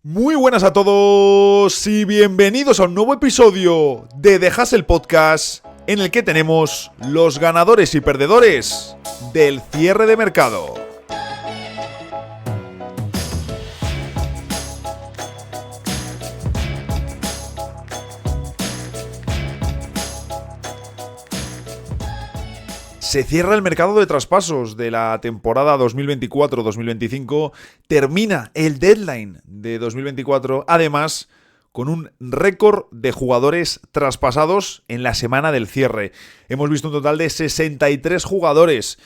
Muy buenas a todos y bienvenidos a un nuevo episodio de The Hustle Podcast, en el que tenemos los ganadores y perdedores del cierre de mercado. Se cierra el mercado de traspasos de la temporada 2024-2025, termina el deadline de 2024, además con un récord de jugadores traspasados en la semana del cierre. Hemos visto un total de 63 jugadores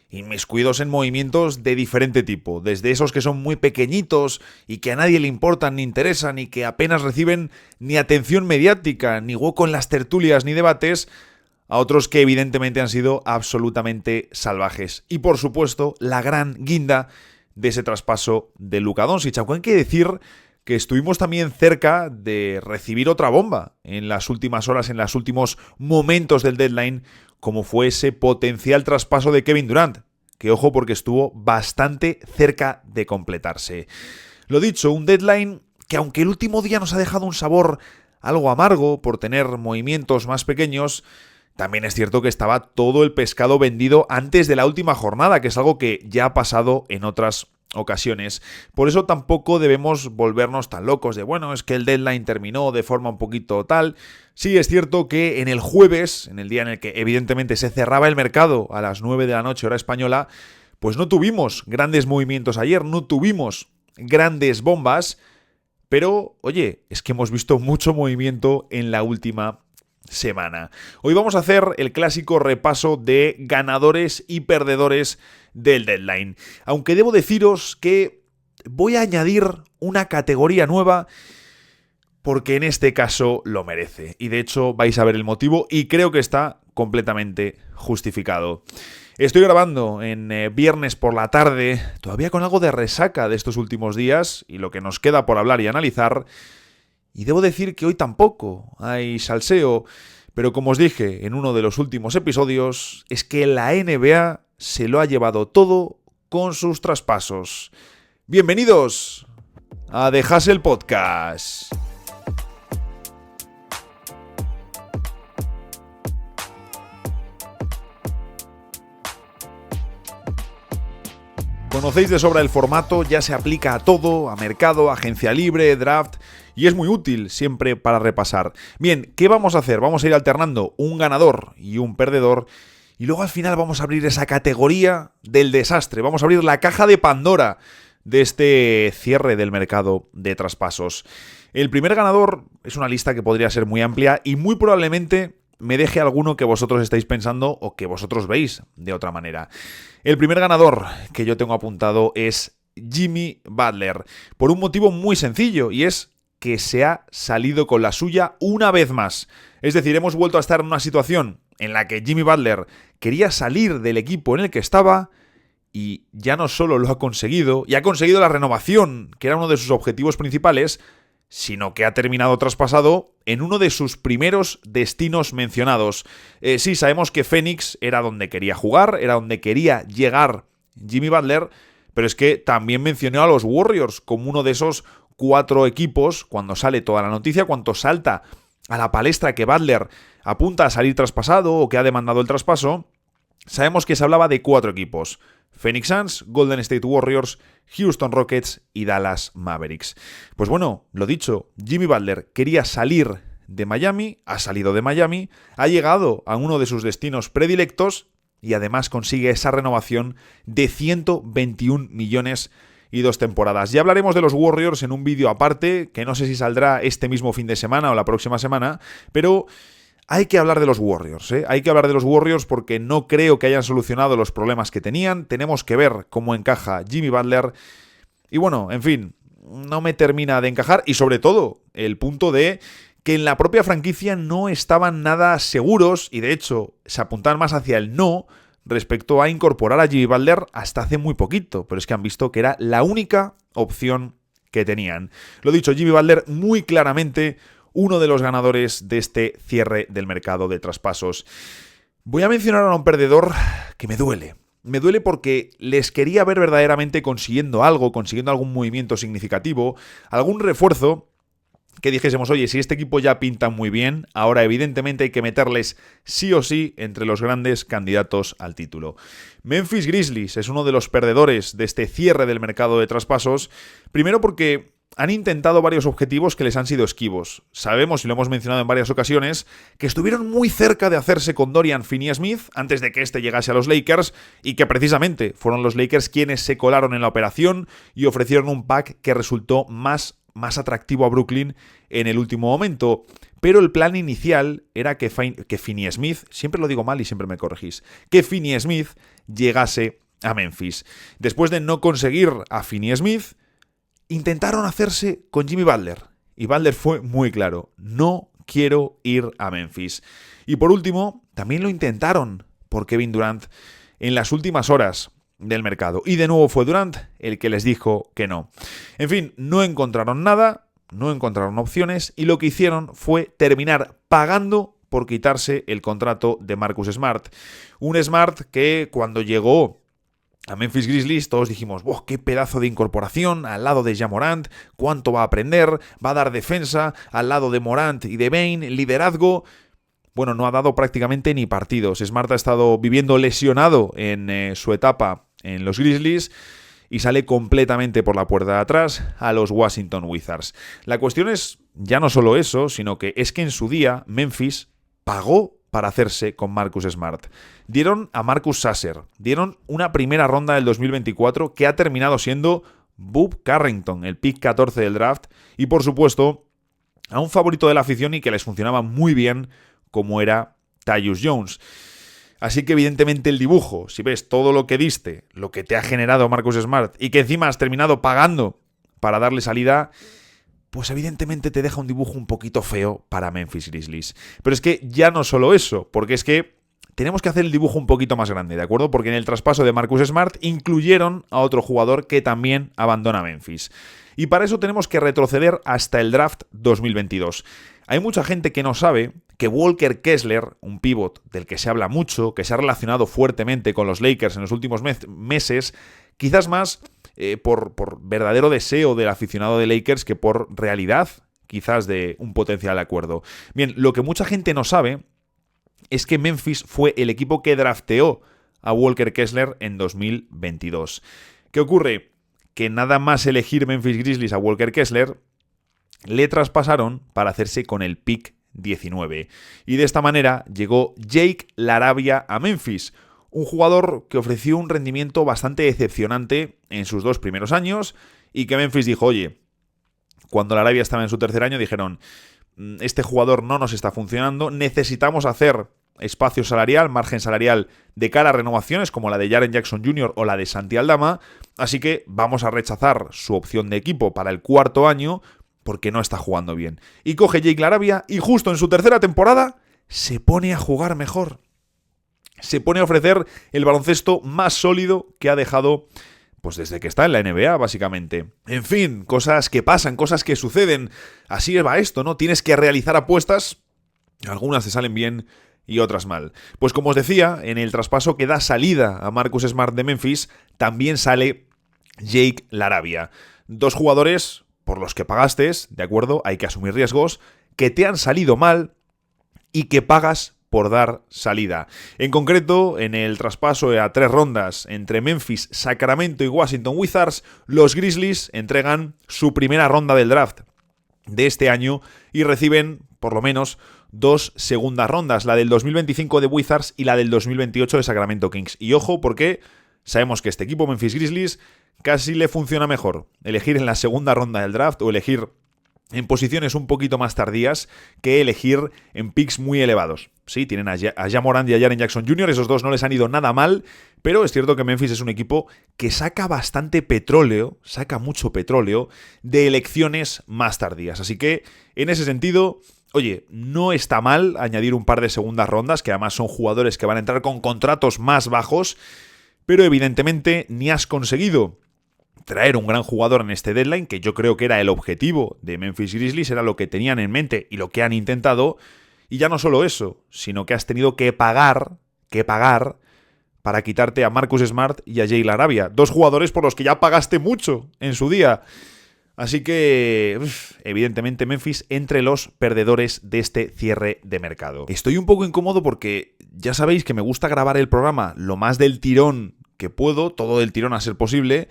inmiscuidos en movimientos de diferente tipo, desde esos que son muy pequeñitos y que a nadie le importan ni interesan y que apenas reciben ni atención mediática, ni hueco en las tertulias ni debates, a otros que evidentemente han sido absolutamente salvajes. Y por supuesto, la gran guinda de ese traspaso de Luka Dončić. Aunque hay que decir que estuvimos también cerca de recibir otra bomba en las últimas horas, en los últimos momentos del deadline, como fue ese potencial traspaso de Kevin Durant, que ojo porque estuvo bastante cerca de completarse. Lo dicho, un deadline que aunque el último día nos ha dejado un sabor algo amargo por tener movimientos más pequeños, también es cierto que estaba todo el pescado vendido antes de la última jornada, que es algo que ya ha pasado en otras ocasiones. Por eso tampoco debemos volvernos tan locos de, bueno, es que el deadline terminó de forma un poquito tal. Sí, es cierto que en el jueves, en el día en el que evidentemente se cerraba el mercado a las 9 de la noche hora española, pues no tuvimos grandes movimientos ayer, no tuvimos grandes bombas, pero, oye, es que hemos visto mucho movimiento en la última semana. Hoy vamos a hacer el clásico repaso de ganadores y perdedores del deadline. Aunque debo deciros que voy a añadir una categoría nueva porque en este caso lo merece. Y de hecho vais a ver el motivo y creo que está completamente justificado. Estoy grabando en viernes por la tarde, todavía con algo de resaca de estos últimos días y lo que nos queda por hablar y analizar. Y debo decir que hoy tampoco hay salseo, pero como os dije en uno de los últimos episodios, es que la NBA se lo ha llevado todo con sus traspasos. Bienvenidos a The Hustle Podcast. Conocéis de sobra el formato, ya se aplica a todo, a mercado, agencia libre, draft, y es muy útil siempre para repasar. Bien, ¿qué vamos a hacer? Vamos a ir alternando un ganador y un perdedor, y luego al final vamos a abrir esa categoría del desastre, vamos a abrir la caja de Pandora de este cierre del mercado de traspasos. El primer ganador es una lista que podría ser muy amplia y muy probablemente me deje alguno que vosotros estáis pensando o que vosotros veis de otra manera. El primer ganador que yo tengo apuntado es Jimmy Butler, por un motivo muy sencillo, y es que se ha salido con la suya una vez más. Es decir, hemos vuelto a estar en una situación en la que Jimmy Butler quería salir del equipo en el que estaba y ya no solo lo ha conseguido, y ha conseguido la renovación, que era uno de sus objetivos principales, sino que ha terminado traspasado en uno de sus primeros destinos mencionados. Sí, sabemos que Phoenix era donde quería jugar, era donde quería llegar Jimmy Butler, pero es que también mencionó a los Warriors como uno de esos 4 equipos cuando sale toda la noticia, cuando salta a la palestra que Butler apunta a salir traspasado o que ha demandado el traspaso. Sabemos que se hablaba de 4 equipos: Phoenix Suns, Golden State Warriors, Houston Rockets y Dallas Mavericks. Pues bueno, lo dicho, Jimmy Butler quería salir de Miami, ha salido de Miami, ha llegado a uno de sus destinos predilectos y además consigue esa renovación de 121 millones y 2 temporadas. Ya hablaremos de los Warriors en un vídeo aparte, que no sé si saldrá este mismo fin de semana o la próxima semana, pero hay que hablar de los Warriors, ¿eh? Hay que hablar de los Warriors porque no creo que hayan solucionado los problemas que tenían. Tenemos que ver cómo encaja Jimmy Butler. Y bueno, en fin, no me termina de encajar. Y sobre todo, el punto de que en la propia franquicia no estaban nada seguros y de hecho se apuntaban más hacia el no respecto a incorporar a Jimmy Butler hasta hace muy poquito. Pero es que han visto que era la única opción que tenían. Lo dicho, Jimmy Butler muy claramente uno de los ganadores de este cierre del mercado de traspasos. Voy a mencionar a un perdedor que me duele. me duele porque les quería ver verdaderamente consiguiendo algo, consiguiendo algún movimiento significativo, algún refuerzo que dijésemos, oye, si este equipo ya pinta muy bien, ahora evidentemente hay que meterles sí o sí entre los grandes candidatos al título. Memphis Grizzlies es uno de los perdedores de este cierre del mercado de traspasos, primero porque han intentado varios objetivos que les han sido esquivos. Sabemos, y lo hemos mencionado en varias ocasiones, que estuvieron muy cerca de hacerse con Dorian Finney-Smith antes de que este llegase a los Lakers y que precisamente fueron los Lakers quienes se colaron en la operación y ofrecieron un pack que resultó más atractivo a Brooklyn en el último momento. Pero el plan inicial era que Finney-Smith, siempre lo digo mal y siempre me corregís, que Finney-Smith llegase a Memphis. Después de no conseguir a Finney-Smith, intentaron hacerse con Jimmy Butler. Y Butler fue muy claro, no quiero ir a Memphis. Y por último, también lo intentaron por Kevin Durant en las últimas horas del mercado. Y de nuevo fue Durant el que les dijo que no. En fin, no encontraron nada, no encontraron opciones y lo que hicieron fue terminar pagando por quitarse el contrato de Marcus Smart. Un Smart que cuando llegó a Memphis Grizzlies todos dijimos, ¡wow! ¡Qué pedazo de incorporación! Al lado de Ja Morant, ¿cuánto va a aprender? Va a dar defensa al lado de Morant y de Bane, liderazgo. Bueno, no ha dado prácticamente ni partidos. Smart ha estado viviendo lesionado en su etapa en los Grizzlies y sale completamente por la puerta de atrás a los Washington Wizards. La cuestión es ya no solo eso, sino que es que en su día Memphis pagó para hacerse con Marcus Smart. Dieron a Marcus Sasser, dieron una primera ronda del 2024 que ha terminado siendo Bob Carrington, el pick 14 del draft, y por supuesto a un favorito de la afición y que les funcionaba muy bien como era Tyus Jones. Así que evidentemente el dibujo, si ves todo lo que diste, lo que te ha generado Marcus Smart y que encima has terminado pagando para darle salida, pues evidentemente te deja un dibujo un poquito feo para Memphis Grizzlies. Pero es que ya no solo eso, porque es que tenemos que hacer el dibujo un poquito más grande, ¿de acuerdo? Porque en el traspaso de Marcus Smart incluyeron a otro jugador que también abandona Memphis. Y para eso tenemos que retroceder hasta el draft 2022. Hay mucha gente que no sabe que Walker Kessler, un pívot del que se habla mucho, que se ha relacionado fuertemente con los Lakers en los últimos meses, quizás más por verdadero deseo del aficionado de Lakers que por realidad, quizás de un potencial acuerdo. Bien, lo que mucha gente no sabe es que Memphis fue el equipo que drafteó a Walker Kessler en 2022. ¿Qué ocurre? Que nada más elegir Memphis Grizzlies a Walker Kessler, le traspasaron para hacerse con el pick 19. Y de esta manera llegó Jake LaRavia a Memphis, un jugador que ofreció un rendimiento bastante decepcionante en sus 2 primeros años y que Memphis dijo, oye, cuando LaRavia estaba en su tercer año dijeron, este jugador no nos está funcionando, necesitamos hacer espacio salarial, margen salarial de cara a renovaciones como la de Jaren Jackson Jr. o la de Santi Aldama, así que vamos a rechazar su opción de equipo para el 4º año porque no está jugando bien. Y coge Jake LaRavia y justo en su tercera temporada se pone a jugar mejor. Se pone a ofrecer el baloncesto más sólido que ha dejado pues desde que está en la NBA, básicamente. En fin, cosas que pasan, cosas que suceden. Así va esto, ¿no? Tienes que realizar apuestas, algunas te salen bien y otras mal. Pues como os decía, en el traspaso que da salida a Marcus Smart de Memphis, también sale Jake LaRavia. 2 jugadores por los que pagaste, ¿de acuerdo? Hay que asumir riesgos, que te han salido mal y que pagas por dar salida. En concreto, en el traspaso a 3 rondas entre Memphis, Sacramento y Washington Wizards, los Grizzlies entregan su primera ronda del draft de este año y reciben, por lo menos, 2 segundas rondas, la del 2025 de Wizards y la del 2028 de Sacramento Kings. Y ojo, porque sabemos que este equipo, Memphis Grizzlies, casi le funciona mejor elegir en la segunda ronda del draft o elegir en posiciones un poquito más tardías que elegir en picks muy elevados. Sí, tienen a Ja Morant y a Jaren Jackson Jr., esos 2 no les han ido nada mal, pero es cierto que Memphis es un equipo que saca bastante petróleo, saca mucho petróleo de elecciones más tardías. Así que, en ese sentido, oye, no está mal añadir un par de segundas rondas, que además son jugadores que van a entrar con contratos más bajos, pero evidentemente ni has conseguido traer un gran jugador en este deadline, que yo creo que era el objetivo de Memphis Grizzlies, era lo que tenían en mente y lo que han intentado, y ya no solo eso, sino que has tenido que pagar para quitarte a Marcus Smart y a Jay Arabia, dos jugadores por los que ya pagaste mucho en su día. Así que, evidentemente, Memphis entre los perdedores de este cierre de mercado. Estoy un poco incómodo porque ya sabéis que me gusta grabar el programa lo más del tirón que puedo, todo del tirón a ser posible,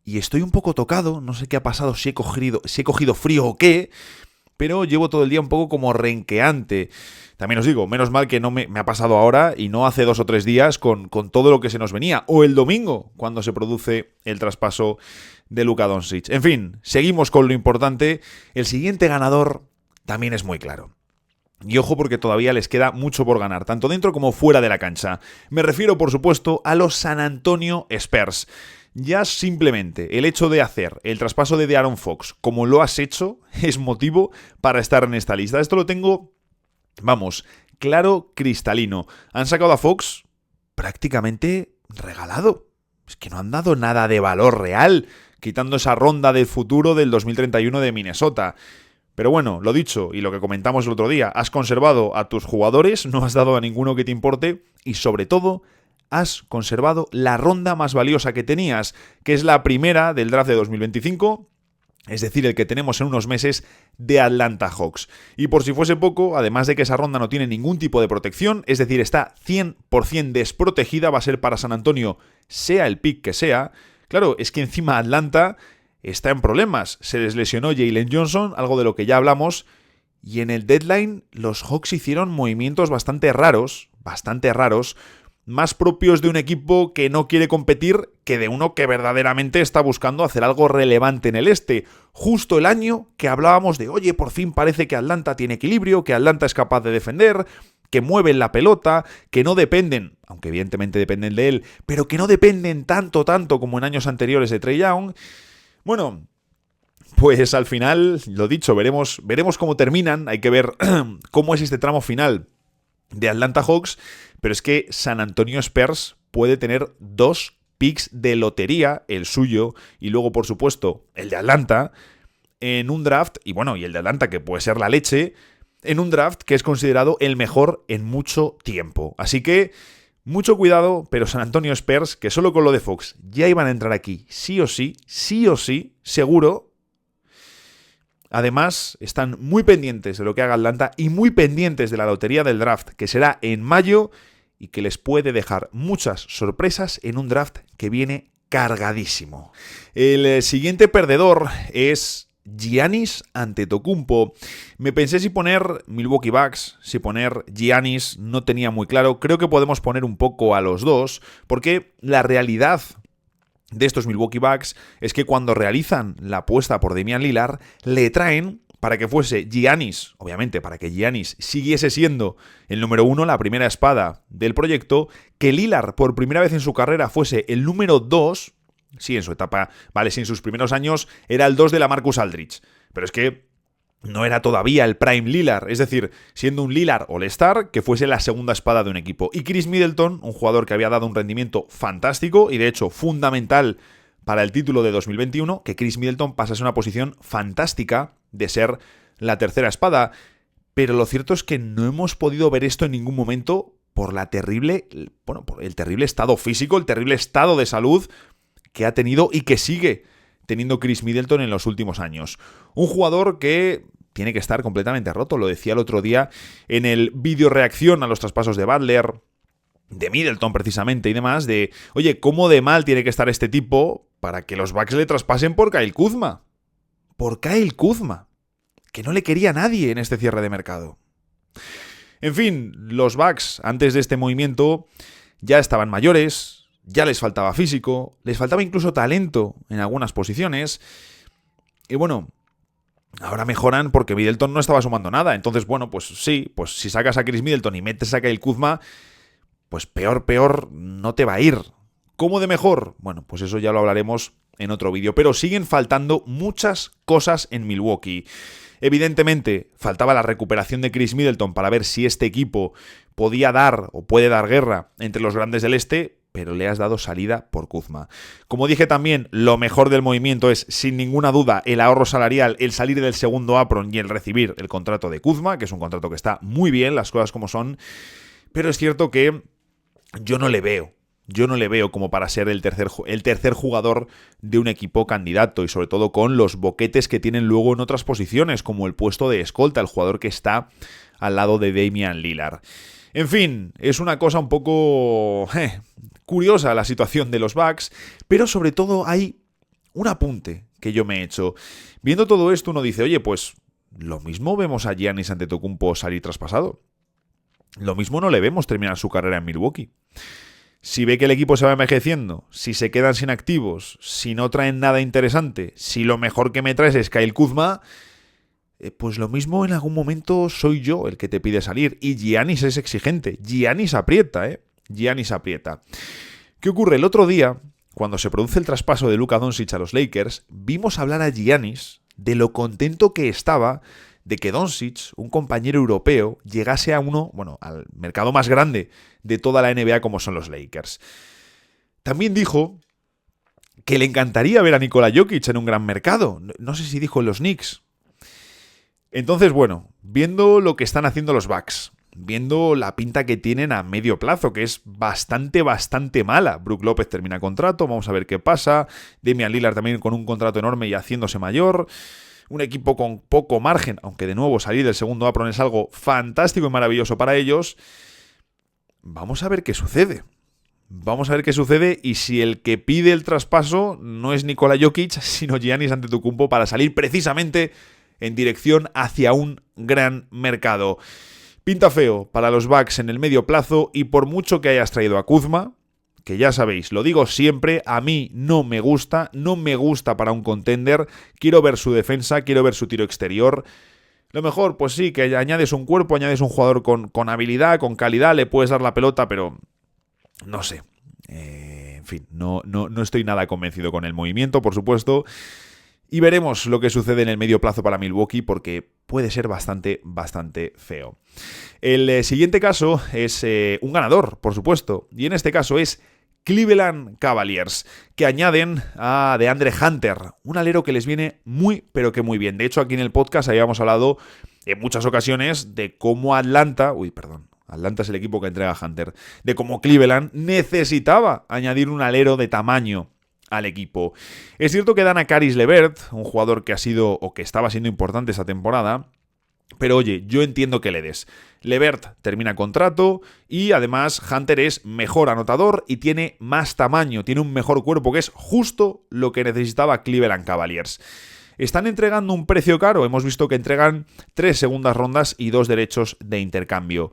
y estoy un poco tocado, no sé qué ha pasado, si he cogido frío o qué, pero llevo todo el día un poco como renqueante. También os digo, menos mal que no me ha pasado ahora y no hace 2 o 3 días con todo lo que se nos venía, o el domingo, cuando se produce el traspaso de Luka Doncic. En fin, seguimos con lo importante. El siguiente ganador también es muy claro. Y ojo porque todavía les queda mucho por ganar, tanto dentro como fuera de la cancha. Me refiero, por supuesto, a los San Antonio Spurs. Ya simplemente el hecho de hacer el traspaso de De'Aaron Fox como lo has hecho es motivo para estar en esta lista. Esto lo tengo, vamos, claro, cristalino. Han sacado a Fox prácticamente regalado. Es que no han dado nada de valor real, quitando esa ronda del futuro del 2031 de Minnesota. Pero bueno, lo dicho y lo que comentamos el otro día, has conservado a tus jugadores, no has dado a ninguno que te importe y sobre todo has conservado la ronda más valiosa que tenías, que es la primera del draft de 2025, es decir, el que tenemos en unos meses de Atlanta Hawks. Y por si fuese poco, además de que esa ronda no tiene ningún tipo de protección, es decir, está 100% desprotegida, va a ser para San Antonio, sea el pick que sea. Claro, es que encima Atlanta está en problemas. Se les lesionó Jalen Johnson, algo de lo que ya hablamos, y en el deadline los Hawks hicieron movimientos bastante raros, más propios de un equipo que no quiere competir que de uno que verdaderamente está buscando hacer algo relevante en el este. Justo el año que hablábamos de, oye, por fin parece que Atlanta tiene equilibrio, que Atlanta es capaz de defender, que mueven la pelota, que no dependen, aunque evidentemente dependen de él, pero que no dependen tanto como en años anteriores de Trae Young. Bueno, pues al final, lo dicho, veremos cómo terminan, hay que ver cómo es este tramo final de Atlanta Hawks, pero es que San Antonio Spurs puede tener 2 picks de lotería, el suyo y luego, por supuesto, el de Atlanta, en un draft, y el de Atlanta que puede ser la leche, en un draft que es considerado el mejor en mucho tiempo. Así que mucho cuidado, pero San Antonio Spurs, que solo con lo de Fox ya iban a entrar aquí sí o sí, seguro. Además, están muy pendientes de lo que haga Atlanta y muy pendientes de la lotería del draft, que será en mayo y que les puede dejar muchas sorpresas en un draft que viene cargadísimo. El siguiente perdedor es Giannis Antetokounmpo. Me pensé si poner Milwaukee Bucks, si poner Giannis, no tenía muy claro. Creo que podemos poner un poco a los dos, porque la realidad de estos Milwaukee Bucks es que cuando realizan la apuesta por Damian Lillard, le traen para que fuese Giannis, obviamente para que Giannis siguiese siendo el número 1, la primera espada del proyecto, que Lillard por primera vez en su carrera fuese el número 2, sí, en su etapa, sí, en sus primeros años era el 2 de la Marcus Aldridge, pero es que no era todavía el prime Lillard, es decir, siendo un Lillard All-Star que fuese la segunda espada de un equipo. Y Chris Middleton, un jugador que había dado un rendimiento fantástico y de hecho fundamental para el título de 2021, que Chris Middleton pasase a una posición fantástica de ser la tercera espada. Pero lo cierto es que no hemos podido ver esto en ningún momento por por el terrible estado físico, el terrible estado de salud que ha tenido y que sigue teniendo Chris Middleton en los últimos años. Un jugador que tiene que estar completamente roto, lo decía el otro día en el vídeo reacción a los traspasos de Butler, de Middleton precisamente y demás, de, oye, ¿cómo de mal tiene que estar este tipo para que los Bucks le traspasen por Kyle Kuzma? Por Kyle Kuzma, que no le quería nadie en este cierre de mercado. En fin, los Bucks, antes de este movimiento, ya estaban mayores, ya les faltaba físico, les faltaba incluso talento en algunas posiciones, y bueno, ahora mejoran porque Middleton no estaba sumando nada. Entonces, pues sí, pues si sacas a Chris Middleton y metes a Kyle Kuzma, pues peor no te va a ir. ¿Cómo de mejor? Bueno, pues eso ya lo hablaremos en otro vídeo. Pero siguen faltando muchas cosas en Milwaukee. Evidentemente, faltaba la recuperación de Chris Middleton para ver si este equipo podía dar o puede dar guerra entre los grandes del este, pero le has dado salida por Kuzma. Como dije también, lo mejor del movimiento es, sin ninguna duda, el ahorro salarial, el salir del segundo apron y el recibir el contrato de Kuzma, que es un contrato que está muy bien, las cosas como son, pero es cierto que yo no le veo yo no le veo como para ser el tercer jugador de un equipo candidato, y sobre todo con los boquetes que tienen luego en otras posiciones, como el puesto de escolta, el jugador que está al lado de Damian Lillard. En fin, es una cosa un poco curiosa la situación de los Bucks, pero sobre todo hay un apunte que yo me he hecho. Viendo todo esto uno dice, oye, pues lo mismo vemos a Giannis Antetokounmpo salir traspasado. Lo mismo no le vemos terminar su carrera en Milwaukee. Si ve que el equipo se va envejeciendo, si se quedan sin activos, si no traen nada interesante, si lo mejor que me traes es Kyle Kuzma, pues lo mismo en algún momento soy yo el que te pide salir. Y Giannis es exigente. Giannis aprieta, Giannis aprieta. ¿Qué ocurre? El otro día, cuando se produce el traspaso de Luka Doncic a los Lakers, vimos hablar a Giannis de lo contento que estaba de que Doncic, un compañero europeo, llegase al mercado más grande de toda la NBA como son los Lakers. También dijo que le encantaría ver a Nikola Jokic en un gran mercado. No sé si dijo en los Knicks. Entonces, viendo lo que están haciendo los Bucks, viendo la pinta que tienen a medio plazo, que es bastante mala. Brook López termina contrato, vamos a ver qué pasa. Damian Lillard también con un contrato enorme y haciéndose mayor. Un equipo con poco margen, aunque de nuevo salir del segundo apron es algo fantástico y maravilloso para ellos. Vamos a ver qué sucede. Y si el que pide el traspaso no es Nikola Jokic, sino Giannis Antetokounmpo para salir precisamente en dirección hacia un gran mercado. Pinta feo para los Bucks en el medio plazo, y por mucho que hayas traído a Kuzma, que ya sabéis, lo digo siempre, a mí no me gusta para un contender. Quiero ver su defensa, quiero ver su tiro exterior. Lo mejor, pues sí, que añades un cuerpo, añades un jugador con habilidad, con calidad, le puedes dar la pelota, pero no sé. En fin, no estoy nada convencido con el movimiento, por supuesto. Y veremos lo que sucede en el medio plazo para Milwaukee, porque puede ser bastante feo. El siguiente caso es un ganador, por supuesto, y en este caso es Cleveland Cavaliers, que añaden a DeAndre Hunter, un alero que les viene muy, pero que muy bien. De hecho, aquí en el podcast habíamos hablado en muchas ocasiones de cómo Atlanta es el equipo que entrega a Hunter, de cómo Cleveland necesitaba añadir un alero de tamaño al equipo. Es cierto que dan a Caris LeVert, un jugador que ha sido o que estaba siendo importante esa temporada, pero oye, yo entiendo que le des. LeVert termina contrato y además Hunter es mejor anotador y tiene más tamaño, tiene un mejor cuerpo, que es justo lo que necesitaba Cleveland Cavaliers. Están entregando un precio caro, hemos visto que entregan 3 segundas rondas y 2 derechos de intercambio.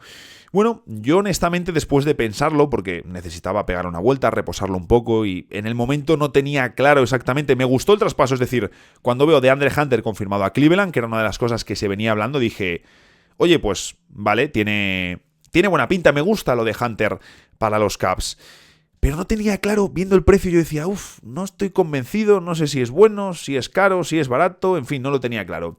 Bueno, yo honestamente, después de pensarlo, porque necesitaba pegar una vuelta, reposarlo un poco, y en el momento no tenía claro exactamente, me gustó el traspaso, es decir, cuando veo DeAndre Hunter confirmado a Cleveland, que era una de las cosas que se venía hablando, dije, oye, pues vale, tiene buena pinta, me gusta lo de Hunter para los Cavs. Pero no tenía claro, viendo el precio, yo decía, no estoy convencido, no sé si es bueno, si es caro, si es barato, en fin, no lo tenía claro.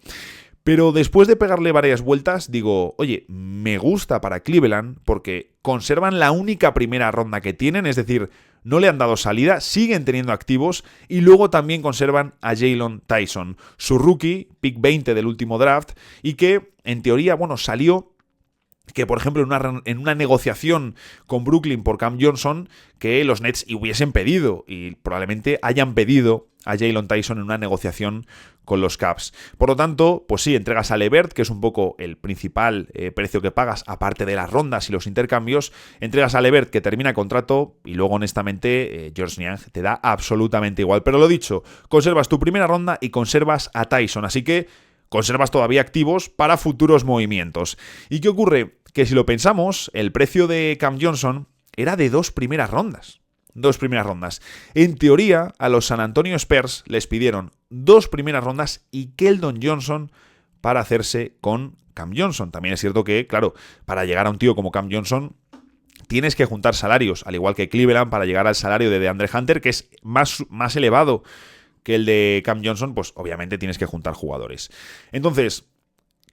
Pero después de pegarle varias vueltas, digo, oye, me gusta para Cleveland porque conservan la única primera ronda que tienen, es decir, no le han dado salida, siguen teniendo activos, y luego también conservan a Jalen Tyson, su rookie, pick 20 del último draft, y que, en teoría, salió que, por ejemplo, en una negociación con Brooklyn por Cam Johnson, que los Nets hubiesen pedido, y probablemente hayan pedido a Jalen Tyson en una negociación con los Cavs. Por lo tanto, pues sí, entregas a LeVert, que es un poco el principal precio que pagas, aparte de las rondas y los intercambios. Entregas a LeVert, que termina contrato, y luego, honestamente, George Niang te da absolutamente igual. Pero lo dicho, conservas tu primera ronda y conservas a Tyson, así que conservas todavía activos para futuros movimientos. ¿Y qué ocurre? Que si lo pensamos, el precio de Cam Johnson era de 2 primeras rondas. 2 primeras rondas. En teoría, a los San Antonio Spurs les pidieron 2 primeras rondas y Keldon Johnson para hacerse con Cam Johnson. También es cierto que, claro, para llegar a un tío como Cam Johnson tienes que juntar salarios, al igual que Cleveland, para llegar al salario de DeAndre Hunter, que es más elevado que el de Cam Johnson, pues obviamente tienes que juntar jugadores. Entonces,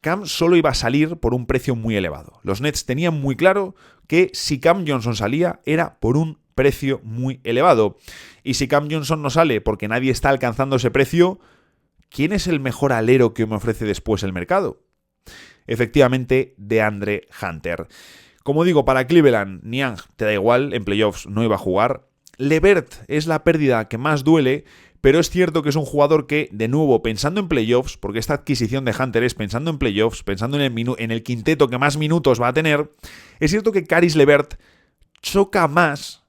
Cam solo iba a salir por un precio muy elevado. Los Nets tenían muy claro que si Cam Johnson salía era por un precio muy elevado. Y si Cam Johnson no sale porque nadie está alcanzando ese precio, ¿quién es el mejor alero que me ofrece después el mercado? Efectivamente, DeAndre Hunter. Como digo, para Cleveland, Niang te da igual, en playoffs no iba a jugar. LeVert es la pérdida que más duele, pero es cierto que es un jugador que, de nuevo, pensando en playoffs, porque esta adquisición de Hunter es pensando en playoffs, pensando en el quinteto que más minutos va a tener, es cierto que Caris LeVert choca más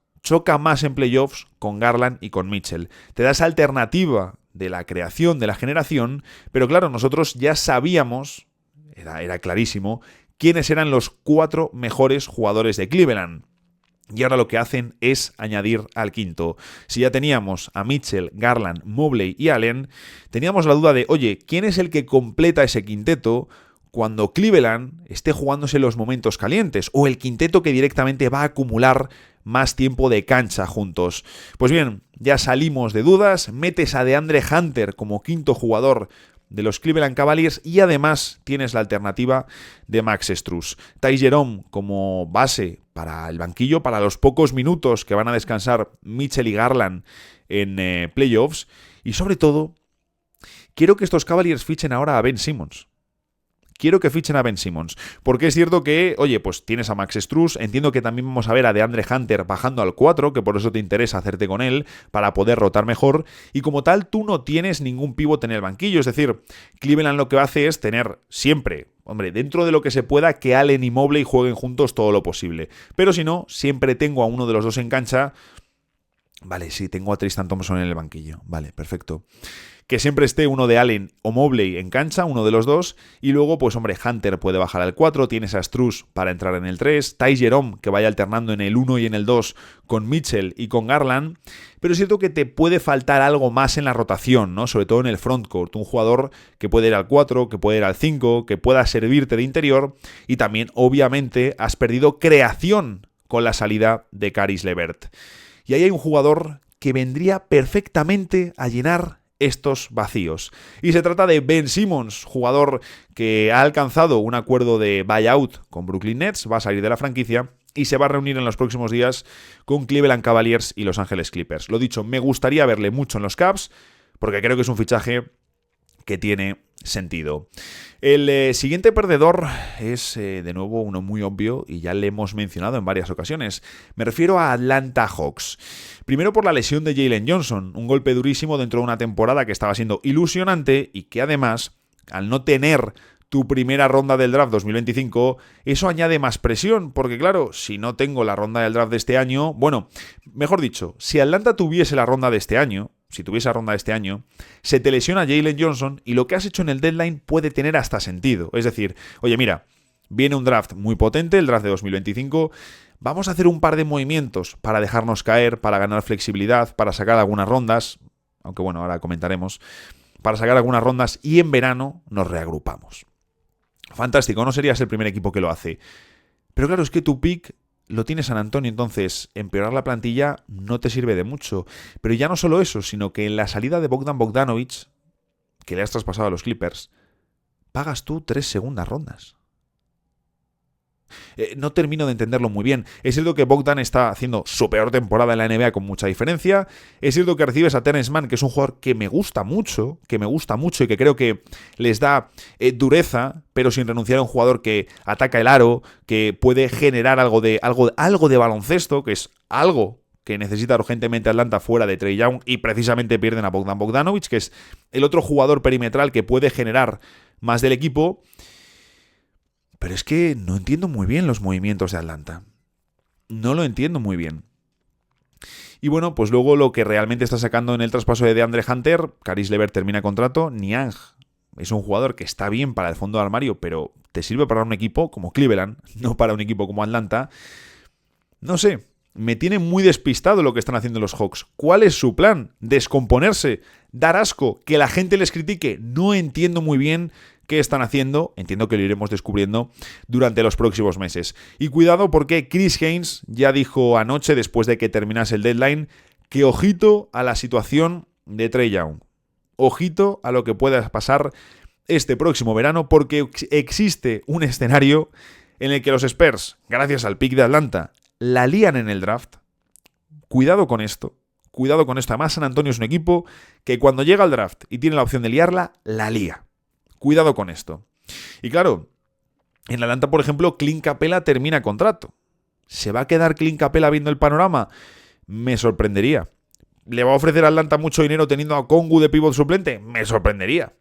en playoffs con Garland y con Mitchell. Te da esa alternativa de la creación, de la generación, pero claro, nosotros ya sabíamos, era clarísimo, quiénes eran los 4 mejores jugadores de Cleveland. Y ahora lo que hacen es añadir al quinto. Si ya teníamos a Mitchell, Garland, Mobley y Allen, teníamos la duda de, oye, ¿quién es el que completa ese quinteto cuando Cleveland esté jugándose los momentos calientes? O el quinteto que directamente va a acumular más tiempo de cancha juntos. Pues bien, ya salimos de dudas, metes a DeAndre Hunter como quinto jugador de los Cleveland Cavaliers y además tienes la alternativa de Max Strus. Ty Jerome como base para el banquillo, para los pocos minutos que van a descansar Mitchell y Garland en playoffs. Y sobre todo, quiero que estos Cavaliers fichen ahora a Ben Simmons. Quiero que fichen a Ben Simmons, porque es cierto que, oye, pues tienes a Max Strus, entiendo que también vamos a ver a DeAndre Hunter bajando al 4, que por eso te interesa hacerte con él, para poder rotar mejor, y como tal tú no tienes ningún pívot en el banquillo, es decir, Cleveland lo que hace es tener siempre, hombre, dentro de lo que se pueda, que Allen y Mobley jueguen juntos todo lo posible, pero si no, siempre tengo a uno de los dos en cancha. Vale, sí, tengo a Tristan Thompson en el banquillo, vale, perfecto. Que siempre esté uno de Allen o Mobley en cancha, uno de los dos, y luego, pues hombre, Hunter puede bajar al 4, tienes a Strus para entrar en el 3, Ty Jerome, que vaya alternando en el 1 y en el 2 con Mitchell y con Garland, pero es cierto que te puede faltar algo más en la rotación, ¿no? Sobre todo en el frontcourt, un jugador que puede ir al 4, que puede ir al 5, que pueda servirte de interior, y también, obviamente, has perdido creación con la salida de Caris LeVert. Y ahí hay un jugador que vendría perfectamente a llenar estos vacíos. Y se trata de Ben Simmons, jugador que ha alcanzado un acuerdo de buyout con Brooklyn Nets, va a salir de la franquicia y se va a reunir en los próximos días con Cleveland Cavaliers y Los Ángeles Clippers. Lo dicho, me gustaría verle mucho en los Cavs porque creo que es un fichaje que tiene sentido. El siguiente perdedor es, de nuevo, uno muy obvio y ya le hemos mencionado en varias ocasiones. Me refiero a Atlanta Hawks. Primero por la lesión de Jalen Johnson, un golpe durísimo dentro de una temporada que estaba siendo ilusionante y que además, al no tener tu primera ronda del draft 2025, eso añade más presión, porque claro, si no tengo la ronda del draft de este año, bueno, mejor dicho, si Atlanta tuviese la ronda de este año, se te lesiona Jalen Johnson y lo que has hecho en el deadline puede tener hasta sentido. Es decir, oye, mira, viene un draft muy potente, el draft de 2025, vamos a hacer un par de movimientos para dejarnos caer, para ganar flexibilidad, para sacar algunas rondas, aunque bueno, ahora comentaremos, para sacar algunas rondas y en verano nos reagrupamos. Fantástico, no serías el primer equipo que lo hace. Pero claro, es que tu pick lo tiene San Antonio, entonces empeorar la plantilla no te sirve de mucho. Pero ya no solo eso, sino que en la salida de Bogdan Bogdanovic, que le has traspasado a los Clippers, pagas tú 3 segundas rondas. No termino de entenderlo muy bien. Es cierto que Bogdan está haciendo su peor temporada en la NBA con mucha diferencia. Es cierto que recibes a Terence Mann, que es un jugador que me gusta mucho y que creo que les da dureza, pero sin renunciar a un jugador que ataca el aro, que puede generar algo de baloncesto, que es algo que necesita urgentemente Atlanta fuera de Trae Young, y precisamente pierden a Bogdan Bogdanovic, que es el otro jugador perimetral que puede generar más del equipo. Pero es que no entiendo muy bien los movimientos de Atlanta. No lo entiendo muy bien. Y bueno, pues luego lo que realmente está sacando en el traspaso de DeAndre Hunter, Caris LeVert termina contrato, Niang es un jugador que está bien para el fondo de armario, pero te sirve para un equipo como Cleveland, no para un equipo como Atlanta. No sé, me tiene muy despistado lo que están haciendo los Hawks. ¿Cuál es su plan? ¿Descomponerse? ¿Dar asco? ¿Que la gente les critique? No entiendo muy bien qué están haciendo. Entiendo que lo iremos descubriendo durante los próximos meses. Y cuidado porque Chris Haynes ya dijo anoche, después de que terminase el deadline, que ojito a la situación de Trae Young. Ojito a lo que pueda pasar este próximo verano, porque existe un escenario en el que los Spurs, gracias al pick de Atlanta, la lían en el draft. Cuidado con esto. Además, San Antonio es un equipo que cuando llega al draft y tiene la opción de liarla, la lía. Cuidado con esto. Y claro, En Atlanta, por ejemplo, Clint Capela termina contrato. ¿Se va a quedar Clint Capela viendo el panorama? Me sorprendería. ¿Le va a ofrecer a Atlanta mucho dinero teniendo a Kongu de pívot suplente? Me sorprendería.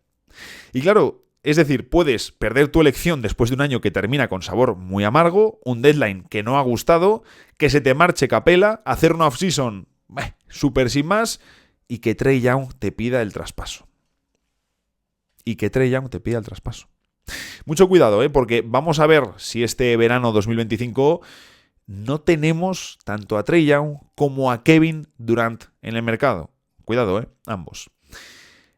Y claro, es decir, puedes perder tu elección después de un año que termina con sabor muy amargo, un deadline que no ha gustado, que se te marche Capela, hacer una off-season súper sin más y que Trae Young te pida el traspaso. Mucho cuidado, porque vamos a ver si este verano 2025 no tenemos tanto a Trae Young como a Kevin Durant en el mercado. Cuidado, ambos.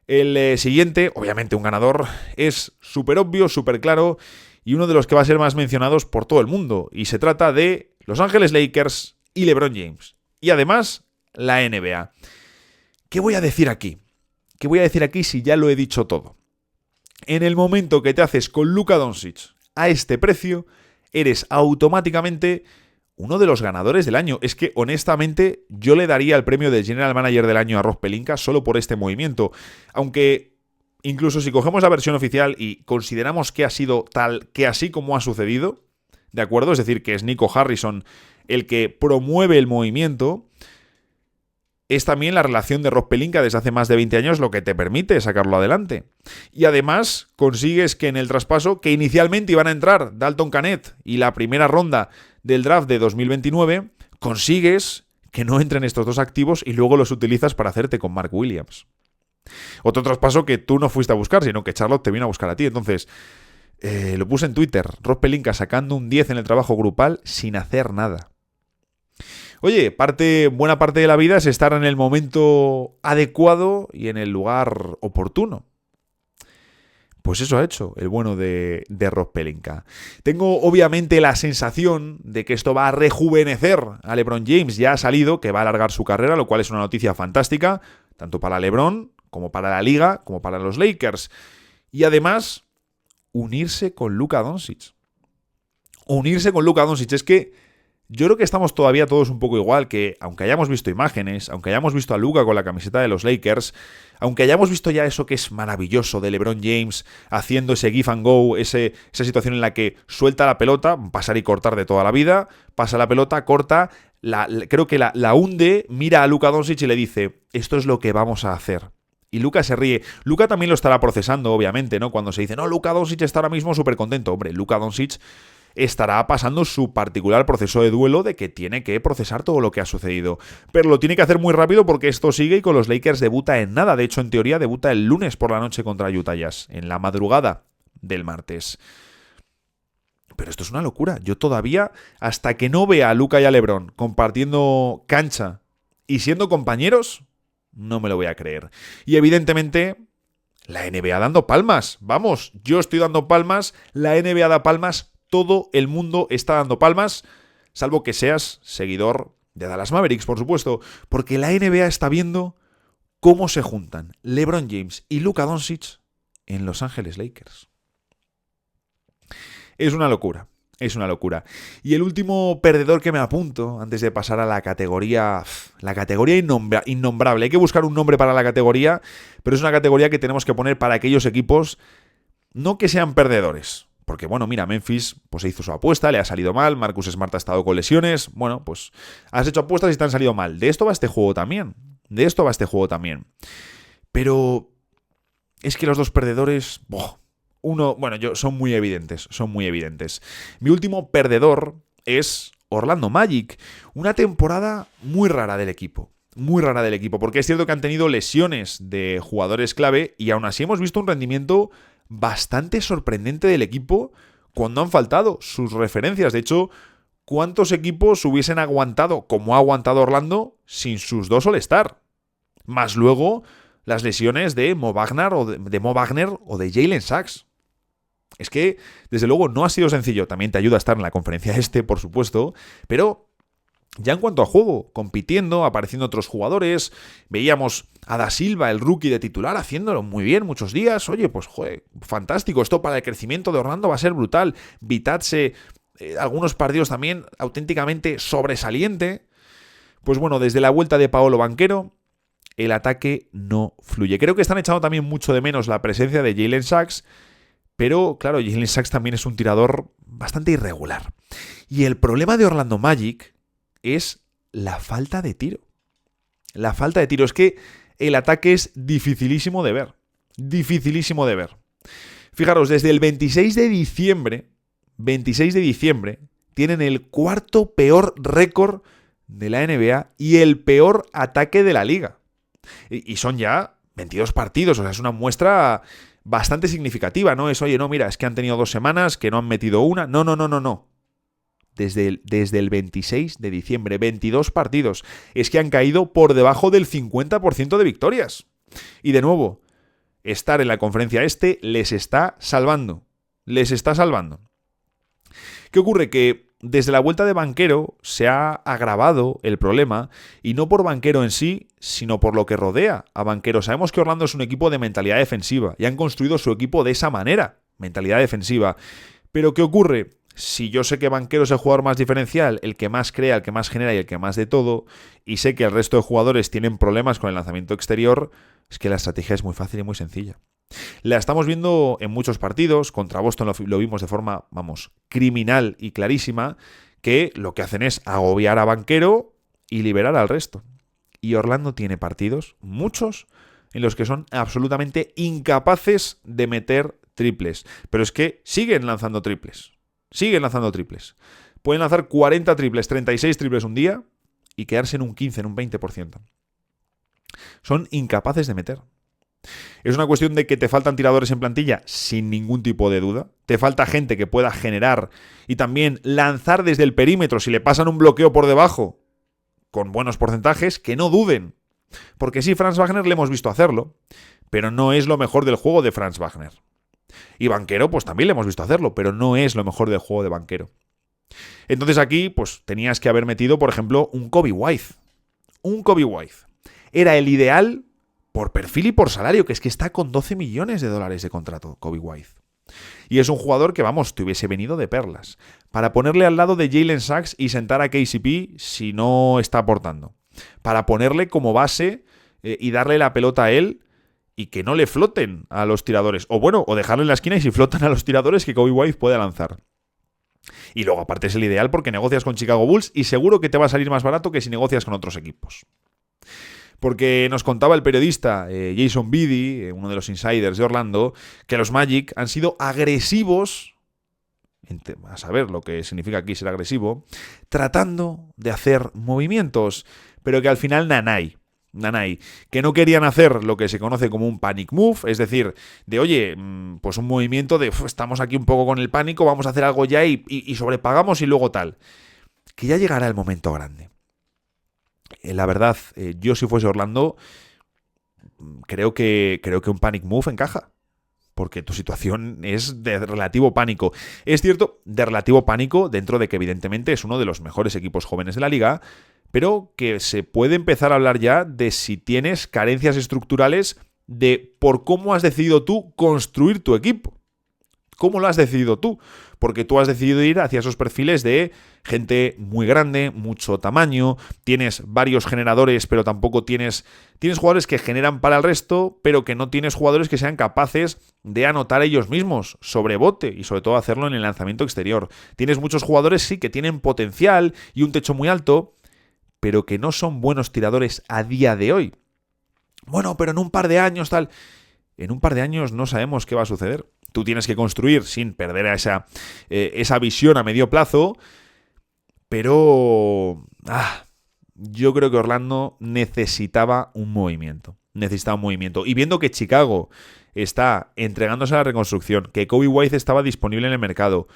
El siguiente, obviamente un ganador, es súper obvio, súper claro y uno de los que va a ser más mencionados por todo el mundo. Y se trata de Los Ángeles Lakers y LeBron James. Y además, la NBA. ¿Qué voy a decir aquí? ¿Qué voy a decir aquí si ya lo he dicho todo? En el momento que te haces con Luka Doncic a este precio, eres automáticamente uno de los ganadores del año. Es que, honestamente, yo le daría el premio de General Manager del año a Rob Pelinka solo por este movimiento. Aunque, incluso si cogemos la versión oficial y consideramos que ha sido tal que así como ha sucedido, ¿de acuerdo? Es decir, que es Nico Harrison el que promueve el movimiento, es también la relación de Rob Pelinka desde hace más de 20 años lo que te permite sacarlo adelante. Y además consigues que en el traspaso, que inicialmente iban a entrar Dalton Knecht y la primera ronda del draft de 2029, consigues que no entren estos dos activos y luego los utilizas para hacerte con Mark Williams. Otro traspaso que tú no fuiste a buscar, sino que Charlotte te vino a buscar a ti. Entonces, lo puse en Twitter, Rob Pelinka sacando un 10 en el trabajo grupal sin hacer nada. Oye, buena parte de la vida es estar en el momento adecuado y en el lugar oportuno. Pues eso ha hecho el bueno de Rob Pelinka. Tengo obviamente la sensación de que esto va a rejuvenecer a LeBron James. Ya ha salido que va a alargar su carrera, lo cual es una noticia fantástica, tanto para LeBron como para la Liga, como para los Lakers. Y además, unirse con Luka Doncic. Es que yo creo que estamos todavía todos un poco igual, que aunque hayamos visto imágenes, aunque hayamos visto a Luka con la camiseta de los Lakers, aunque hayamos visto ya eso que es maravilloso de LeBron James haciendo ese give and go, esa situación en la que suelta la pelota, pasar y cortar de toda la vida, pasa la pelota, corta, creo que la hunde, mira a Luka Doncic y le dice, esto es lo que vamos a hacer. Y Luka se ríe. Luka también lo estará procesando, obviamente, ¿no? Cuando se dice, no, Luka Doncic está ahora mismo súper contento. Hombre, Luka Doncic estará pasando su particular proceso de duelo de que tiene que procesar todo lo que ha sucedido. Pero lo tiene que hacer muy rápido porque esto sigue y con los Lakers debuta en nada. De hecho, en teoría, debuta el lunes por la noche contra Utah Jazz, en la madrugada del martes. Pero esto es una locura. Yo todavía, hasta que no vea a Luka y a LeBron compartiendo cancha y siendo compañeros, no me lo voy a creer. Y evidentemente, la NBA dando palmas. Vamos, yo estoy dando palmas, la NBA da palmas, todo el mundo está dando palmas, salvo que seas seguidor de Dallas Mavericks, por supuesto, porque la NBA está viendo cómo se juntan LeBron James y Luka Doncic en Los Ángeles Lakers. Es una locura. Y el último perdedor que me apunto, antes de pasar a la categoría innombrable. Hay que buscar un nombre para la categoría, pero es una categoría que tenemos que poner para aquellos equipos, no que sean perdedores. Porque, bueno, mira, Memphis pues hizo su apuesta, le ha salido mal, Marcus Smart ha estado con lesiones. Bueno, pues has hecho apuestas y te han salido mal. De esto va este juego también. Pero es que los dos perdedores... son muy evidentes. Mi último perdedor es Orlando Magic. Una temporada muy rara del equipo, porque es cierto que han tenido lesiones de jugadores clave y aún así hemos visto un rendimiento bastante sorprendente del equipo cuando han faltado sus referencias. De hecho, ¿cuántos equipos hubiesen aguantado, como ha aguantado Orlando, sin sus dos All-Star? Más luego las lesiones de Mo Wagner o de Jalen Sachs. Es que, desde luego, no ha sido sencillo. También te ayuda a estar en la conferencia por supuesto, pero ya en cuanto a juego, compitiendo, apareciendo otros jugadores, veíamos a Da Silva, el rookie de titular, haciéndolo muy bien muchos días. Oye, pues joder, fantástico, esto para el crecimiento de Orlando va a ser brutal. Vitatse, algunos partidos también auténticamente sobresaliente. Pues bueno, desde la vuelta de Paolo Banchero, el ataque no fluye. Creo que están echando también mucho de menos la presencia de Jalen Sachs, Pero, claro, Jalen Sachs también es un tirador bastante irregular. Y el problema de Orlando Magic es la falta de tiro. La falta de tiro. Es que el ataque es dificilísimo de ver. Dificilísimo de ver. Fijaros, desde el 26 de diciembre, tienen el cuarto peor récord de la NBA y el peor ataque de la liga. Y son ya 22 partidos, o sea, es una muestra bastante significativa, ¿no? Es, oye, no, mira, es que han tenido 2 semanas, que no han metido una. No. Desde el 26 de diciembre, 22 partidos. Es que han caído por debajo del 50% de victorias. Y de nuevo, estar en la conferencia este les está salvando. Les está salvando. ¿Qué ocurre? Que desde la vuelta de Banchero se ha agravado el problema, y no por Banchero en sí, sino por lo que rodea a Banchero. Sabemos que Orlando es un equipo de mentalidad defensiva y han construido su equipo de esa manera, mentalidad defensiva. Pero ¿qué ocurre? Si yo sé que Banchero es el jugador más diferencial, el que más crea, el que más genera y el que más de todo, y sé que el resto de jugadores tienen problemas con el lanzamiento exterior, es que la estrategia es muy fácil y muy sencilla. La estamos viendo en muchos partidos. Contra Boston lo vimos de forma, criminal y clarísima, que lo que hacen es agobiar a Banchero y liberar al resto. Y Orlando tiene partidos, muchos, en los que son absolutamente incapaces de meter triples. Pero es que siguen lanzando triples. Pueden lanzar 40 triples, 36 triples un día y quedarse en un 15, en un 20%. Son incapaces de meter. ¿Es una cuestión de que te faltan tiradores en plantilla? Sin ningún tipo de duda. Te falta gente que pueda generar y también lanzar desde el perímetro si le pasan un bloqueo por debajo con buenos porcentajes, que no duden. Porque sí, Franz Wagner le hemos visto hacerlo, pero no es lo mejor del juego de Franz Wagner. Y Banchero, pues también le hemos visto hacerlo, pero no es lo mejor del juego de Banchero. Entonces aquí, pues tenías que haber metido, por ejemplo, un Coby White. Era el ideal por perfil y por salario, que es que está con $12 millones de contrato, Coby White. Y es un jugador que, te hubiese venido de perlas. Para ponerle al lado de Jalen Sachs y sentar a KCP si no está aportando. Para ponerle como base y darle la pelota a él y que no le floten a los tiradores. O dejarlo en la esquina y si flotan a los tiradores que Coby White pueda lanzar. Y luego, aparte, es el ideal porque negocias con Chicago Bulls y seguro que te va a salir más barato que si negocias con otros equipos. Porque nos contaba el periodista Jason Beatty, uno de los insiders de Orlando, que los Magic han sido agresivos, a saber lo que significa aquí ser agresivo, tratando de hacer movimientos, pero que al final nanay, que no querían hacer lo que se conoce como un panic move, es decir, de oye, pues un movimiento de estamos aquí un poco con el pánico, vamos a hacer algo ya y sobrepagamos y luego tal. Que ya llegará el momento grande. La verdad, yo si fuese Orlando, creo que un panic move encaja. Porque tu situación es de relativo pánico. Es cierto, de relativo pánico, dentro de que evidentemente es uno de los mejores equipos jóvenes de la liga, pero que se puede empezar a hablar ya de si tienes carencias estructurales de por cómo has decidido tú construir tu equipo. ¿Cómo lo has decidido tú? Porque tú has decidido ir hacia esos perfiles de gente muy grande, mucho tamaño, tienes varios generadores, pero tampoco tienes jugadores que generan para el resto, pero que no tienes jugadores que sean capaces de anotar ellos mismos sobre bote y sobre todo hacerlo en el lanzamiento exterior. Tienes muchos jugadores, sí, que tienen potencial y un techo muy alto, pero que no son buenos tiradores a día de hoy. Bueno, pero en un par de años tal... En un par de años no sabemos qué va a suceder. Tú tienes que construir sin perder esa visión a medio plazo, pero yo creo que Orlando necesitaba un movimiento. Y viendo que Chicago está entregándose a la reconstrucción, que Coby White estaba disponible en el mercado,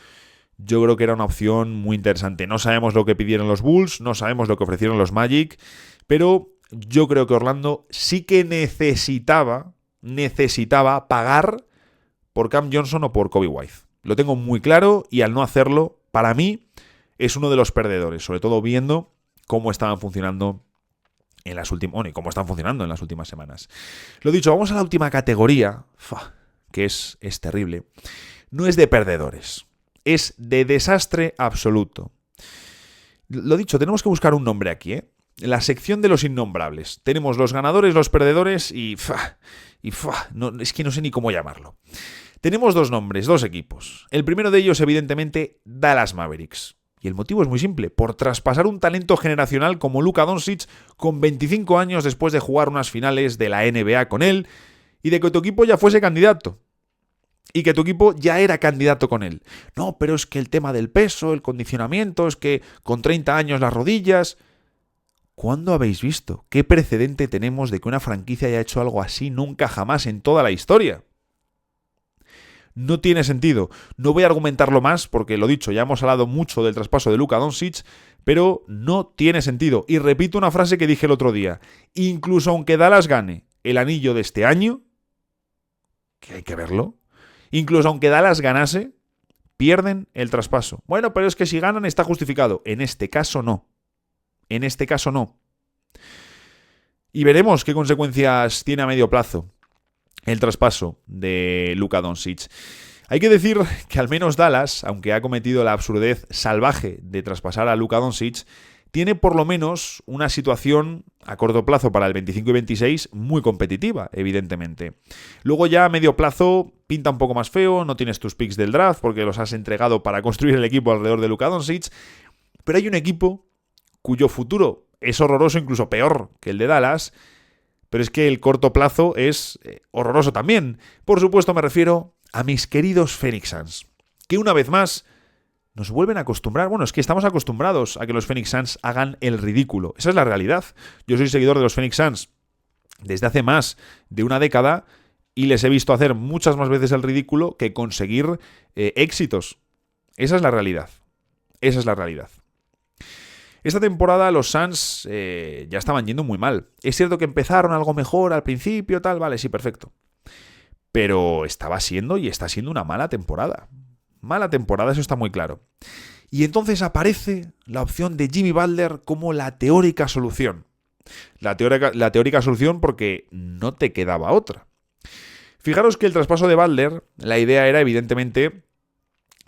yo creo que era una opción muy interesante. No sabemos lo que pidieron los Bulls, no sabemos lo que ofrecieron los Magic, pero yo creo que Orlando sí que necesitaba pagar por Cam Johnson o por Coby White. Lo tengo muy claro y al no hacerlo, para mí, es uno de los perdedores, sobre todo viendo cómo estaban funcionando en las últimas semanas. Lo dicho, vamos a la última categoría, que es terrible. No es de perdedores, es de desastre absoluto. Lo dicho, tenemos que buscar un nombre aquí, La sección de los innombrables. Tenemos los ganadores, los perdedores y no, es que no sé ni cómo llamarlo. Tenemos dos nombres, dos equipos. El primero de ellos, evidentemente, Dallas Mavericks. Y el motivo es muy simple, por traspasar un talento generacional como Luka Doncic con 25 años después de jugar unas finales de la NBA con él y de que tu equipo ya fuese candidato. Y que tu equipo ya era candidato con él. No, pero es que el tema del peso, el condicionamiento, es que con 30 años las rodillas... ¿Cuándo habéis visto? ¿Qué precedente tenemos de que una franquicia haya hecho algo así nunca jamás en toda la historia? No tiene sentido. No voy a argumentarlo más porque, lo dicho, ya hemos hablado mucho del traspaso de Luka Doncic, pero no tiene sentido. Y repito una frase que dije el otro día. Incluso aunque Dallas gane el anillo de este año, que hay que verlo, incluso aunque Dallas ganase, pierden el traspaso. Bueno, pero es que si ganan está justificado. En este caso no. En este caso no. Y veremos qué consecuencias tiene a medio plazo el traspaso de Luka Doncic. Hay que decir que al menos Dallas, aunque ha cometido la absurdez salvaje de traspasar a Luka Doncic, tiene por lo menos una situación a corto plazo para el 25 y 26 muy competitiva, evidentemente. Luego ya a medio plazo pinta un poco más feo, no tienes tus picks del draft porque los has entregado para construir el equipo alrededor de Luka Doncic, pero hay un equipo cuyo futuro es horroroso, incluso peor que el de Dallas, pero es que el corto plazo es horroroso también. Por supuesto me refiero a mis queridos Phoenix Suns, que una vez más nos vuelven a acostumbrar. Bueno, es que estamos acostumbrados a que los Phoenix Suns hagan el ridículo. Esa es la realidad. Yo soy seguidor de los Phoenix Suns desde hace más de una década y les he visto hacer muchas más veces el ridículo que conseguir éxitos. Esa es la realidad. Esa es la realidad. Esta temporada los Suns ya estaban yendo muy mal. Es cierto que empezaron algo mejor al principio, tal, vale, sí, perfecto. Pero estaba siendo y está siendo una mala temporada. Mala temporada, eso está muy claro. Y entonces aparece la opción de Jimmy Butler como la teórica solución. La teórica solución porque no te quedaba otra. Fijaros que el traspaso de Butler, la idea era evidentemente,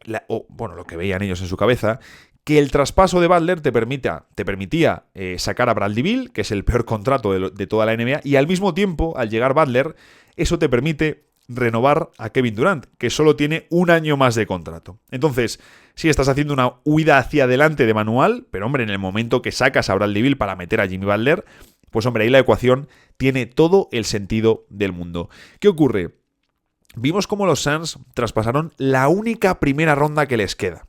lo que veían ellos en su cabeza, que el traspaso de Butler te permitía sacar a Bradley Beal, que es el peor contrato de toda la NBA, y al mismo tiempo, al llegar Butler, eso te permite renovar a Kevin Durant, que solo tiene un año más de contrato. Entonces, sí estás haciendo una huida hacia adelante de manual, pero hombre, en el momento que sacas a Bradley Beal para meter a Jimmy Butler, pues hombre, ahí la ecuación tiene todo el sentido del mundo. ¿Qué ocurre? Vimos cómo los Suns traspasaron la única primera ronda que les queda.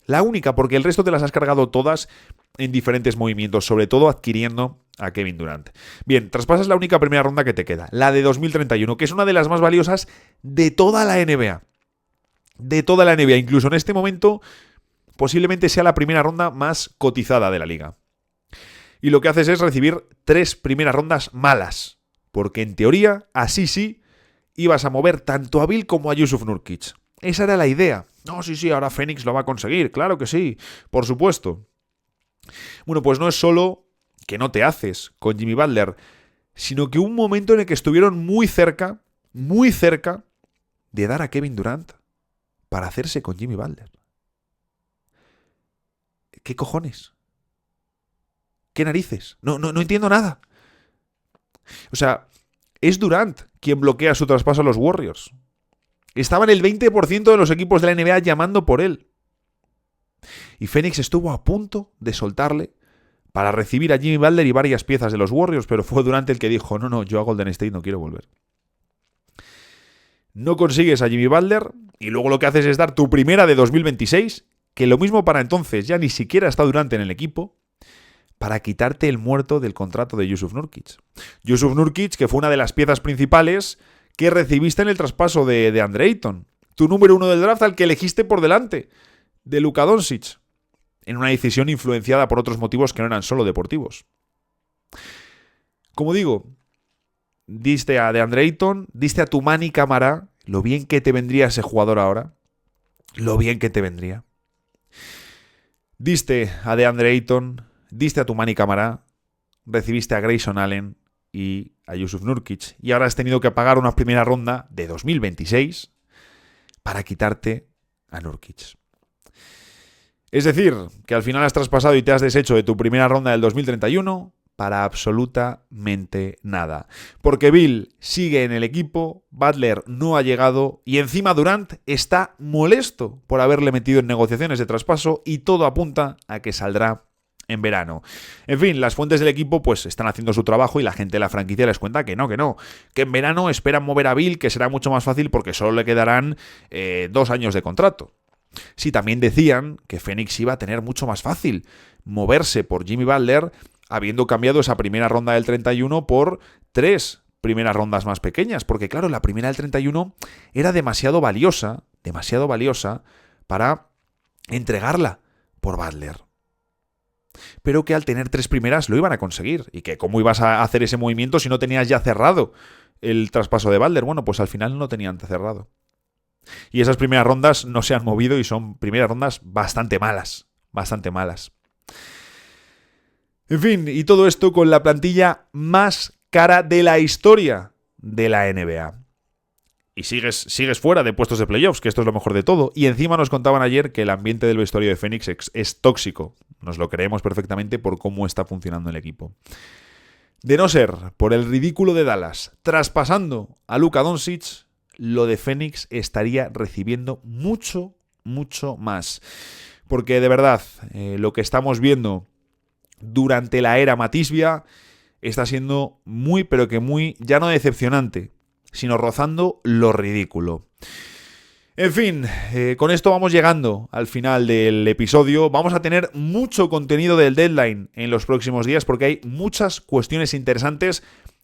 La única, porque el resto te las has cargado todas en diferentes movimientos, sobre todo adquiriendo a Kevin Durant. Bien, traspasas la única primera ronda que te queda, la de 2031, que es una de las más valiosas de toda la NBA. De toda la NBA, incluso en este momento, posiblemente sea la primera ronda más cotizada de la liga. Y lo que haces es recibir 3 primeras rondas malas, porque en teoría, así sí, ibas a mover tanto a Beal como a Jusuf Nurkic. Esa era la idea. No, sí, ahora Phoenix lo va a conseguir, claro que sí, por supuesto. Bueno, pues no es solo que no te haces con Jimmy Butler, sino que hubo un momento en el que estuvieron muy cerca de dar a Kevin Durant para hacerse con Jimmy Butler. ¿Qué cojones? ¿Qué narices? No entiendo nada. O sea, es Durant quien bloquea su traspaso a los Warriors. Estaban el 20% de los equipos de la NBA llamando por él. Y Phoenix estuvo a punto de soltarle para recibir a Jimmy Butler y varias piezas de los Warriors, pero fue Durant el que dijo, no, yo a Golden State no quiero volver. No consigues a Jimmy Butler y luego lo que haces es dar tu primera de 2026, que lo mismo para entonces ya ni siquiera está Durant en el equipo, para quitarte el muerto del contrato de Jusuf Nurkic. Jusuf Nurkic, que fue una de las piezas principales que recibiste en el traspaso de Andre Ayton, tu número 1 del draft al que elegiste por delante de Luka Doncic, en una decisión influenciada por otros motivos que no eran solo deportivos. Como digo, diste a DeAndre Ayton, diste a Toumani Camara, lo bien que te vendría ese jugador ahora, lo bien que te vendría. Diste a DeAndre Ayton, diste a Toumani Camara, recibiste a Grayson Allen y a Jusuf Nurkic, y ahora has tenido que pagar una primera ronda de 2026 para quitarte a Nurkic. Es decir, que al final has traspasado y te has deshecho de tu primera ronda del 2031 para absolutamente nada. Porque Beal sigue en el equipo, Butler no ha llegado y encima Durant está molesto por haberle metido en negociaciones de traspaso y todo apunta a que saldrá en verano. En fin, las fuentes del equipo pues están haciendo su trabajo y la gente de la franquicia les cuenta que que en verano esperan mover a Beal, que será mucho más fácil porque solo le quedarán 2 años de contrato. Sí, también decían que Phoenix iba a tener mucho más fácil moverse por Jimmy Butler habiendo cambiado esa primera ronda del 31 por 3 primeras rondas más pequeñas, porque claro, la primera del 31 era demasiado valiosa para entregarla por Butler. Pero que al tener 3 primeras lo iban a conseguir, y que cómo ibas a hacer ese movimiento si no tenías ya cerrado el traspaso de Butler. Bueno, pues al final no tenían cerrado. Y esas primeras rondas no se han movido y son primeras rondas bastante malas. En fin, y todo esto con la plantilla más cara de la historia de la NBA. Y sigues fuera de puestos de playoffs, que esto es lo mejor de todo. Y encima nos contaban ayer que el ambiente del vestuario de Phoenix es tóxico. Nos lo creemos perfectamente por cómo está funcionando el equipo. De no ser por el ridículo de Dallas traspasando a Luka Doncic, lo de Phoenix estaría recibiendo mucho más. Porque de verdad, lo que estamos viendo durante la era Matisbia está siendo muy, pero que muy, ya no decepcionante, sino rozando lo ridículo. En fin, con esto vamos llegando al final del episodio. Vamos a tener mucho contenido del deadline en los próximos días porque hay muchas cuestiones interesantes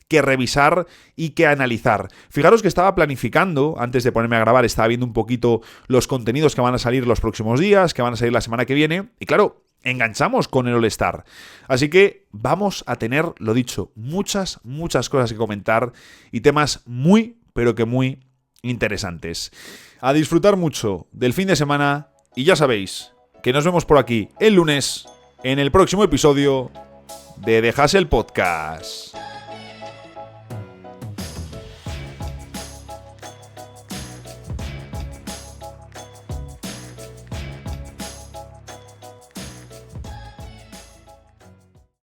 que revisar y que analizar. Fijaros que estaba planificando, antes de ponerme a grabar, estaba viendo un poquito los contenidos que van a salir los próximos días, que van a salir la semana que viene, y claro, enganchamos con el All-Star. Así que vamos a tener, lo dicho, muchas cosas que comentar y temas muy, pero que muy interesantes. A disfrutar mucho del fin de semana y ya sabéis que nos vemos por aquí el lunes en el próximo episodio de The Hustle Podcast.